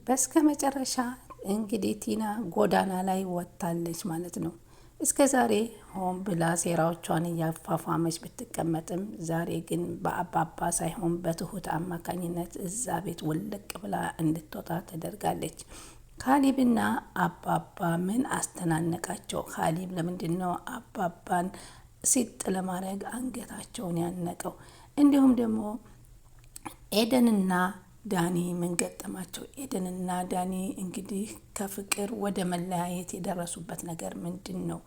በስከ መጨረሻ እንግዲህ ቲና ጎዳና ላይ ወጥታለች ማለት ነው። እስከ ዛሬ ሆን ብላ ሴራዎቿን እያፋፋመች ብትቀመጥም ዛሬ ግን በአባባ ሳይሆን በትሁት አማካኝነት እዛ ቤት ውልቅ ብላ እንድትወጣ ተደርጋለች። ካሊብና አባባ ምን አስተናነቃቸው? ካሊብ ለምንድን ነው አባባን ሲጥ ለማድረግ አንገታቸውን ያነቀው? እንዲሁም ደግሞ ኤደንና ዳኒ ምን ገጠማቸው? ኤደንና ዳኒ እንግዲህ ከፍቅር ወደ መለያየት የደረሱበት ነገር ምንድን ነው?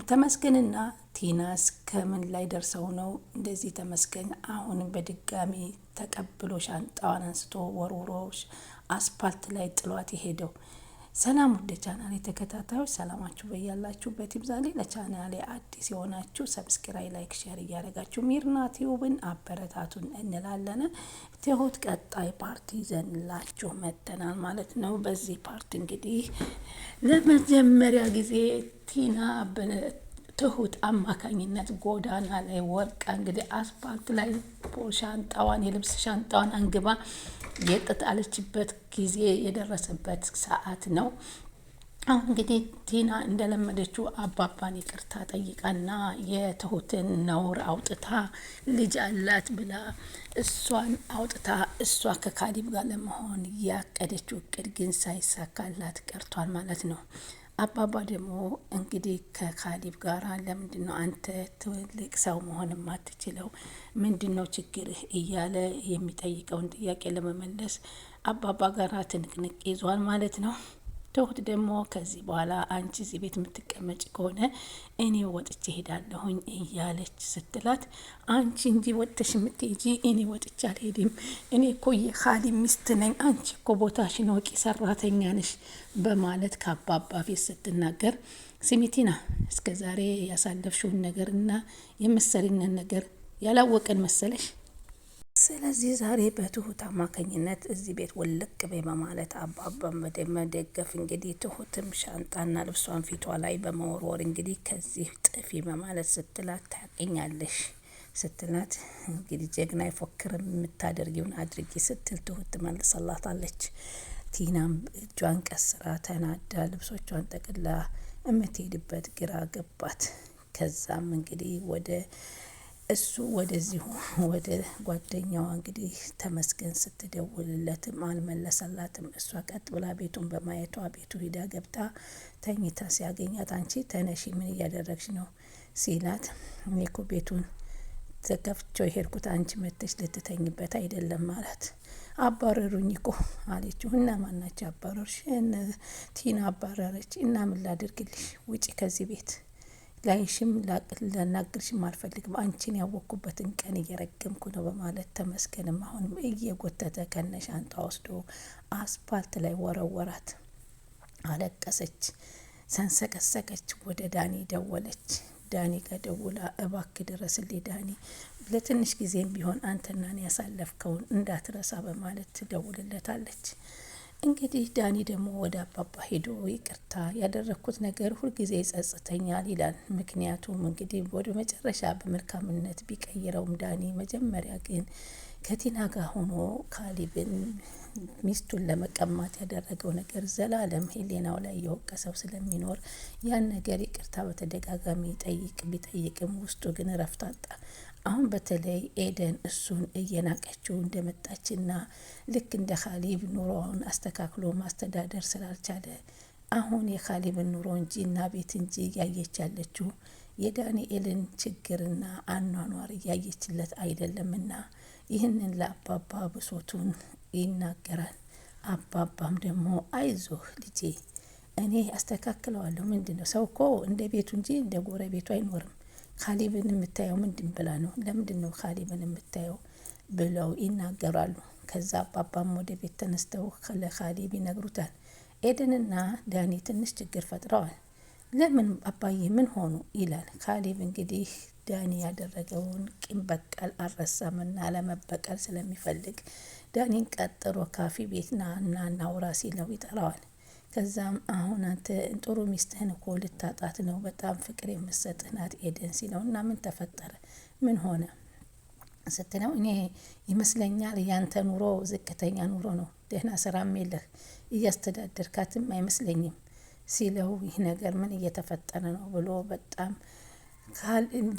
ተመስገንና ቲናስ ከምን ላይ ደርሰው ነው እንደዚህ? ተመስገን አሁንም በድጋሚ ተቀብሎ ሻንጣዋን አንስቶ ወርውሮሽ አስፓልት ላይ ጥሏት የሄደው? ሰላም ወደ ቻናሌ ተከታታዮች ሰላማችሁ በያላችሁበት ይብዛልኝ። ለቻናሌ አዲስ የሆናችሁ ሰብስክራይብ፣ ላይክ፣ ሼር እያደረጋችሁ ሚርና ቲዩብን አበረታቱን እንላለን። ትሁት ቀጣይ ፓርቲ ይዘንላችሁ መጥተናል ማለት ነው። በዚህ ፓርቲ እንግዲህ ለመጀመሪያ ጊዜ ቲና ትሁት አማካኝነት ጎዳና ላይ ወርቃ እንግዲህ አስፓልት ላይ ሻንጣዋን የልብስ ሻንጣዋን አንግባ የጥጣለችበት ጊዜ የደረሰበት ሰዓት ነው። አሁን እንግዲህ ቲና እንደለመደችው አባባን ይቅርታ ጠይቃና የትሁትን ነውር አውጥታ ልጅ አላት ብላ እሷን አውጥታ እሷ ከካሊብ ጋር ለመሆን ያቀደችው እቅድ ግን ሳይሳካላት ቀርቷል ማለት ነው። አባባ ደግሞ እንግዲህ ከካሊብ ጋር ለምንድን ነው አንተ ትልቅ ሰው መሆን የማትችለው? ምንድን ነው ችግርህ? እያለ የሚጠይቀውን ጥያቄ ለመመለስ አባባ ጋር ትንቅንቅ ይዟል ማለት ነው። ትሁት ደግሞ ከዚህ በኋላ አንቺ እዚህ ቤት የምትቀመጭ ከሆነ እኔ ወጥቼ ሄዳለሁኝ እያለች ስትላት፣ አንቺ እንጂ ወጥተሽ የምትሄጂ እኔ ወጥቼ አልሄድም፣ እኔ እኮ የካሊብ ሚስት ነኝ፣ አንቺ እኮ ቦታሽን ወቂ፣ ሰራተኛ ነሽ በማለት ከአባባ ፊት ስትናገር፣ ስሚቲና እስከ ዛሬ ያሳለፍሽውን ነገርና የምትሰሪንን ነገር ያላወቀን መሰለሽ? ስለዚህ ዛሬ በትሁት አማካኝነት እዚህ ቤት ውልቅ በይ በማለት አባባን መደገፍ እንግዲህ ትሁትም ሻንጣና ልብሷን ፊቷ ላይ በመወርወር እንግዲህ ከዚህ ጥፊ በማለት ስትላት፣ ታውቂኛለሽ ስትላት እንግዲህ ጀግና አይፎክርም የምታደርጊውን አድርጊ ስትል ትሁት ትመልሰላታለች። ቲናም እጇን ቀስራ ተናዳ ልብሶቿን ጠቅላ የምትሄድበት ግራ ገባት። ከዛም እንግዲህ እሱ ወደዚሁ ወደ ጓደኛዋ እንግዲህ ተመስገን ስትደውልለትም አልመለሰላትም። እሷ ቀጥ ብላ ቤቱን በማየቷ ቤቱ ሂዳ ገብታ ተኝታ ሲያገኛት፣ አንቺ ተነሺ ምን እያደረግሽ ነው ሲላት፣ እኔ እኮ ቤቱን ተከፍቼው የሄድኩት አንቺ መተሽ ልትተኝበት አይደለም ማለት። አባረሩኝ እኮ አለችው። እና ማናቸው አባረሩሽ? ቲና አባረረች። እና ምን ላድርግልሽ? ውጪ ከዚህ ቤት ላይሽም ላናግርሽም አልፈልግም፣ አንቺን ያወቅኩበትን ቀን እየረገምኩ ነው በማለት ተመስገንም አሁንም እየጎተተ ከነሻንጣ ወስዶ አስፓልት ላይ ወረወራት። አለቀሰች፣ ሰንሰቀሰቀች። ወደ ዳኒ ደወለች። ዳኒ ጋር ደውላ እባክህ ድረስልኝ ዳኒ፣ ለትንሽ ጊዜም ቢሆን አንተና እኔ ያሳለፍከውን እንዳትረሳ በማለት ትደውልለታለች። እንግዲህ ዳኒ ደግሞ ወደ አባባ ሄዶ ይቅርታ ያደረግኩት ነገር ሁልጊዜ ይጸጽተኛል ይላል። ምክንያቱም እንግዲህ ወደ መጨረሻ በመልካምነት ቢቀይረውም ዳኒ መጀመሪያ ግን ከቲና ጋር ሆኖ ካሊብን ሚስቱን ለመቀማት ያደረገው ነገር ዘላለም ሄሌናው ላይ የወቀሰው ስለሚኖር ያን ነገር ይቅርታ በተደጋጋሚ ቢጠይቅም ውስጡ ግን እረፍት አጣ። አሁን በተለይ ኤደን እሱን እየናቀችው እንደመጣችና ልክ እንደ ካሊብ ኑሮውን አስተካክሎ ማስተዳደር ስላልቻለ አሁን የካሊብን ኑሮ እንጂ እና ቤት እንጂ እያየች ያለችው የዳንኤልን ችግርና አኗኗር እያየችለት አይደለምና ይህንን ለአባባ ብሶቱን ይናገራል። አባባም ደግሞ አይዞህ ልጄ እኔ አስተካክለዋለሁ፣ ምንድነው ሰው እኮ እንደ ቤቱ እንጂ እንደ ጎረቤቱ አይኖርም፣ ካሊብን የምታየው ምንድን ብላ ነው? ለምንድን ነው ካሊብን የምታየው ብለው ይናገራሉ። ከዛ አባባም ወደ ቤት ተነስተው ለካሊብ ይነግሩታል። ኤደንና ዳኒ ትንሽ ችግር ፈጥረዋል። ለምን አባዬ ምን ሆኑ ይላል። ካሊብ እንግዲህ ዳኒ ያደረገውን ቂም በቀል አልረሳምና ለመበቀል ስለሚፈልግ ዳኒን ቀጥሮ ካፊ ቤት ና ናውራ ሲለው ይጠራዋል። ከዛም አሁን አንተ ጥሩ ሚስትህን እኮ ልታጣት ነው፣ በጣም ፍቅር የምትሰጥህ ናት ኤደን ሲለው፣ እና ምን ተፈጠረ? ምን ሆነ? ስትለው እኔ ይመስለኛል ያንተ ኑሮ ዝቅተኛ ኑሮ ነው፣ ደህና ስራም የለህ፣ እያስተዳደርካትም አይመስለኝም ሲለው ይህ ነገር ምን እየተፈጠረ ነው ብሎ በጣም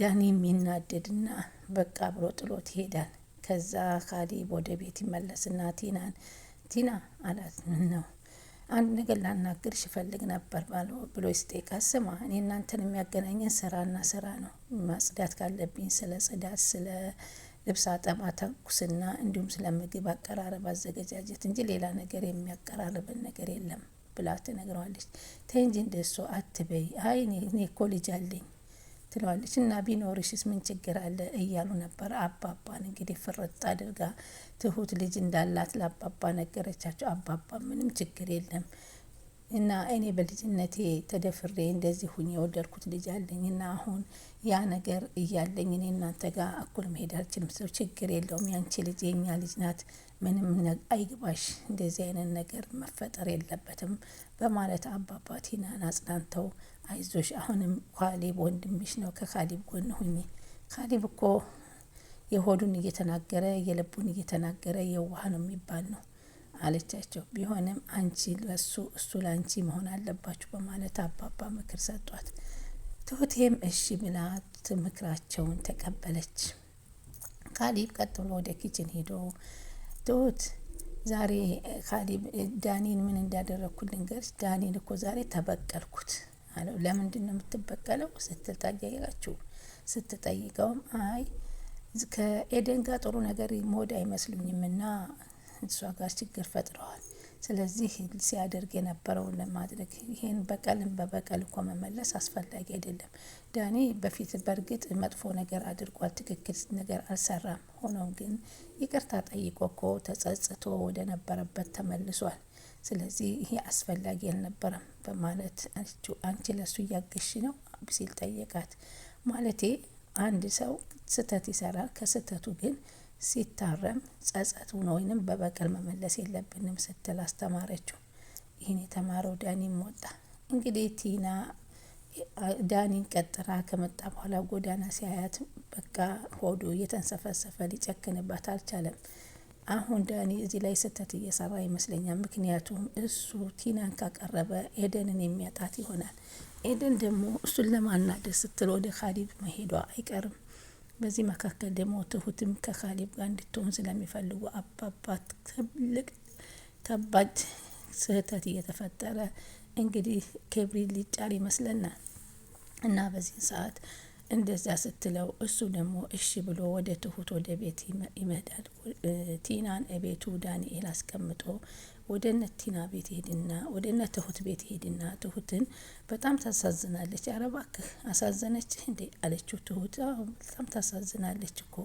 ዳኒ የሚናደድና በቃ ብሎ ጥሎት ይሄዳል። ከዛ ካሌብ ወደ ቤት ይመለስና ቲና አላት። ምን ነው? አንድ ነገር ላናግርሽ እፈልግ ነበር ብሎ ሲጠይቃት፣ ስማ እኔ እናንተን የሚያገናኘን ስራና ስራ ነው። ማጽዳት ካለብኝ ስለ ጽዳት፣ ስለ ልብስ አጠባ፣ ተኩስና እንዲሁም ስለ ምግብ አቀራረብ አዘገጃጀት እንጂ ሌላ ነገር የሚያቀራርብን ነገር የለም ብላ ትነግረዋለች። ተይ እንጂ እንደሱ አትበይ። አይ እኔ እኮ ልጅ አለኝ ትለዋለች። እና ቢኖርሽስ ምን ችግር አለ እያሉ ነበር። አባባን እንግዲህ ፍርጥ አድርጋ ትሁት ልጅ እንዳላት ለአባባ ነገረቻቸው። አባባ ምንም ችግር የለም እና እኔ በልጅነቴ ተደፍሬ እንደዚህ ሁኝ የወደድኩት ልጅ አለኝ እና አሁን ያ ነገር እያለኝ እኔ እናንተ ጋር እኩል መሄድ አልችልም። ሰው ችግር የለውም፣ ያንቺ ልጅ የኛ ልጅ ናት፣ ምንም አይግባሽ፣ እንደዚህ አይነት ነገር መፈጠር የለበትም በማለት አባባ ቲናን አጽናንተው አይዞሽ፣ አሁንም ካሌብ ወንድምሽ ነው፣ ከካሌብ ጎን ሁኚ። ካሌብ እኮ የሆዱን እየተናገረ የልቡን እየተናገረ የዋህ ነው የሚባል ነው አለቻቸው። ቢሆንም አንቺ ለሱ እሱ ለአንቺ መሆን አለባችሁ በማለት አባባ ምክር ሰጧት። ትሁቴም እሺ ብላ ምክራቸውን ተቀበለች። ካሌብ ቀጥ ብሎ ወደ ኪችን ሄዶ ትሁት ዛሬ ካሌብ ዳኒን ምን እንዳደረግኩት ልንገርሽ፣ ዳኒን እኮ ዛሬ ተበቀልኩት አለው። ለምንድን ነው የምትበቀለው ስትጠይቀውም አይ ከኤደን ጋር ጥሩ ነገር ሞድ አይመስሉኝም እና እሷ ጋር ችግር ፈጥረዋል። ስለዚህ ሲያደርግ የነበረውን ለማድረግ ይሄን በቀልን በበቀል እኮ መመለስ አስፈላጊ አይደለም። ዳኒ በፊት በእርግጥ መጥፎ ነገር አድርጓል፣ ትክክል ነገር አልሰራም። ሆኖም ግን ይቅርታ ጠይቆ እኮ ተጸጽቶ ወደ ነበረበት ተመልሷል። ስለዚህ ይሄ አስፈላጊ አልነበረም በማለት አንቺ ለሱ እያገሽ ነው ሲል ጠየቃት። ማለቴ አንድ ሰው ስህተት ይሰራል፣ ከስህተቱ ግን ሲታረም ጸጸቱን ወይንም በበቀል መመለስ የለብንም ስትል አስተማረችው። ይህን የተማረው ዳኒም ወጣ። እንግዲህ ቲና ዳኒን ቀጥራ ከመጣ በኋላ ጎዳና ሲያያት በቃ ሆዱ እየተንሰፈሰፈ ሊጨክንባት አልቻለም። አሁን ዳኒ እዚህ ላይ ስህተት እየሰራ ይመስለኛል። ምክንያቱም እሱ ቲናን ካቀረበ ኤደንን የሚያጣት ይሆናል። ኤደን ደግሞ እሱን ለማናደድ ስትል ወደ ካሌብ መሄዷ አይቀርም። በዚህ መካከል ደግሞ ትሁትም ከካሌብ ጋር እንድትሆን ስለሚፈልጉ አባባት ትልቅ ከባድ ስህተት እየተፈጠረ እንግዲህ ክብሪት ሊጫር ይመስለናል። እና በዚህ ሰዓት እንደዛ ስትለው እሱ ደግሞ እሺ ብሎ ወደ ትሁት ወደ ቤት ይመዳል። ቲናን ቤቱ ዳንኤል አስቀምጦ ወደ እነ ቲና ቤት ሄድና ወደ እነ ትሁት ቤት ሄድና ትሁትን በጣም ታሳዝናለች። ኧረ እባክህ አሳዘነችህ እንዴ አለችው። ትሁት በጣም ታሳዝናለች እኮ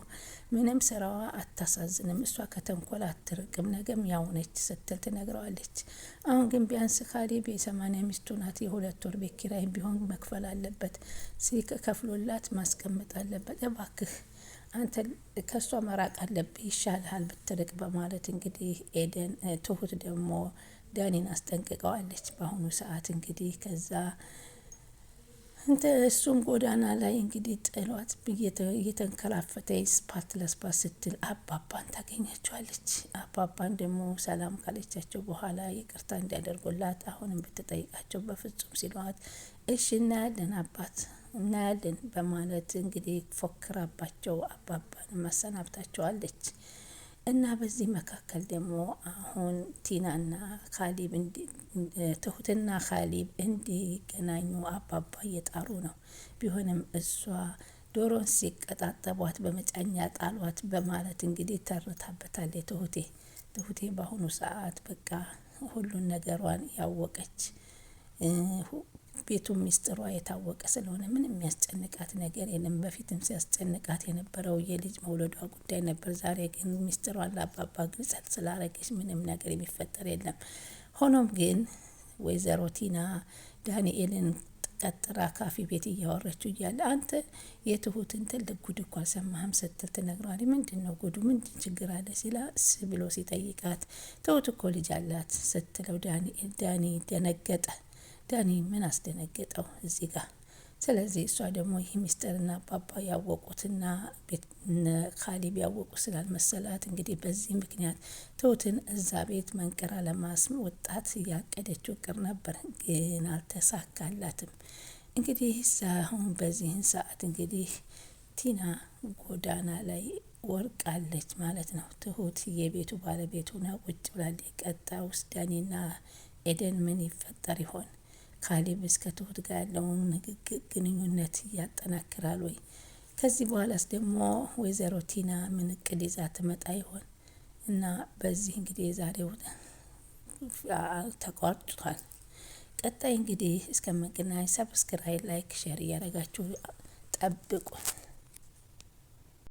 ምንም ስራዋ አታሳዝንም፣ እሷ ከተንኮል አትርቅም፣ ነገም ያውነች ስትል ትነግረዋለች። አሁን ግን ቢያንስ ካሌብ የ80 ሚስቱ ናት፣ የ2 ወር ቤት ኪራይ ቢሆን መክፈል አለበት፣ ከፍሎላት ማስቀመጥ አለበት። እባክህ አንተ ከሷ መራቅ አለብህ ይሻልሃል ብትርቅ በማለት እንግዲህ ኤደን ትሁት ደግሞ ዳኒን አስጠንቅቀዋለች። በአሁኑ ሰዓት እንግዲህ ከዛ እሱም ጎዳና ላይ እንግዲህ ጥሏት እየተንከራፈተ ስፓት ለስፓት ስትል አባባን ታገኛቸዋለች። አባባን ደግሞ ሰላም ካለቻቸው በኋላ ይቅርታ እንዲያደርጉላት አሁንም ብትጠይቃቸው በፍጹም ሲሏት እሺ እናያለን አባት እናያለን በማለት እንግዲህ ፎክራባቸው አባባን ማሰናብታቸዋለች። እና በዚህ መካከል ደግሞ አሁን ቲናና ካሌብ ትሁትና ካሌብ እንዲገናኙ አባባ እየጣሩ ነው። ቢሆንም እሷ ዶሮን ሲቀጣጠቧት በመጫኛ ጣሏት በማለት እንግዲህ ተርታበታለች። ትሁቴ በአሁኑ ሰዓት በቃ ሁሉን ነገሯን ያወቀች ቤቱ ሚስጥሯ የታወቀ ስለሆነ ምንም የሚያስጨንቃት ነገር የለም። በፊትም ሲያስጨንቃት የነበረው የልጅ መውለዷ ጉዳይ ነበር። ዛሬ ግን ሚስጥሯን ለአባባ ግልጽ ስላረገች ምንም ነገር የሚፈጠር የለም። ሆኖም ግን ወይዘሮ ቲና ዳንኤልን ቀጥራ ካፌ ቤት እያወረችው እያለ አንተ የትሁትን ትልቅ ጉድ እኮ አልሰማህም ስትል ትነግረዋለች። ምንድን ነው ጉዱ? ምንድን ችግር አለ ብሎ ሲጠይቃት ትሁት እኮ ልጅ አላት ስትለው ዳኒ ደነገጠ። ዳኒ ምን አስደነገጠው? እዚህ ጋር ስለዚህ እሷ ደግሞ ይህ ሚስጥርና አባባ ያወቁትና ካሌብ ያወቁ ስላልመሰላት እንግዲህ በዚህ ምክንያት ትሁትን እዛ ቤት መንቅራ ለማስወጣት ያቀደችው እቅድ ነበር፣ ግን አልተሳካላትም። እንግዲህ አሁን በዚህን ሰዓት እንግዲህ ቲና ጎዳና ላይ ወርቃለች ማለት ነው። ትሁት የቤቱ ባለቤት ሆና ቁጭ ብላለች። ቀጣይ ውስጥ ዳኒና ኤደን ምን ይፈጠር ይሆን? ካሌብ እስከ ትሁት ጋር ያለውን ንግግር ግንኙነት ያጠናክራል ወይ? ከዚህ በኋላስ ደግሞ ወይዘሮ ቲና ምን እቅድ ይዛ ትመጣ ይሆን? እና በዚህ እንግዲህ የዛሬው ተቋርጧል። ቀጣይ እንግዲህ እስከምንገናኝ ሰብስክራይብ፣ ላይክ፣ ሼር እያደረጋችሁ ጠብቁ።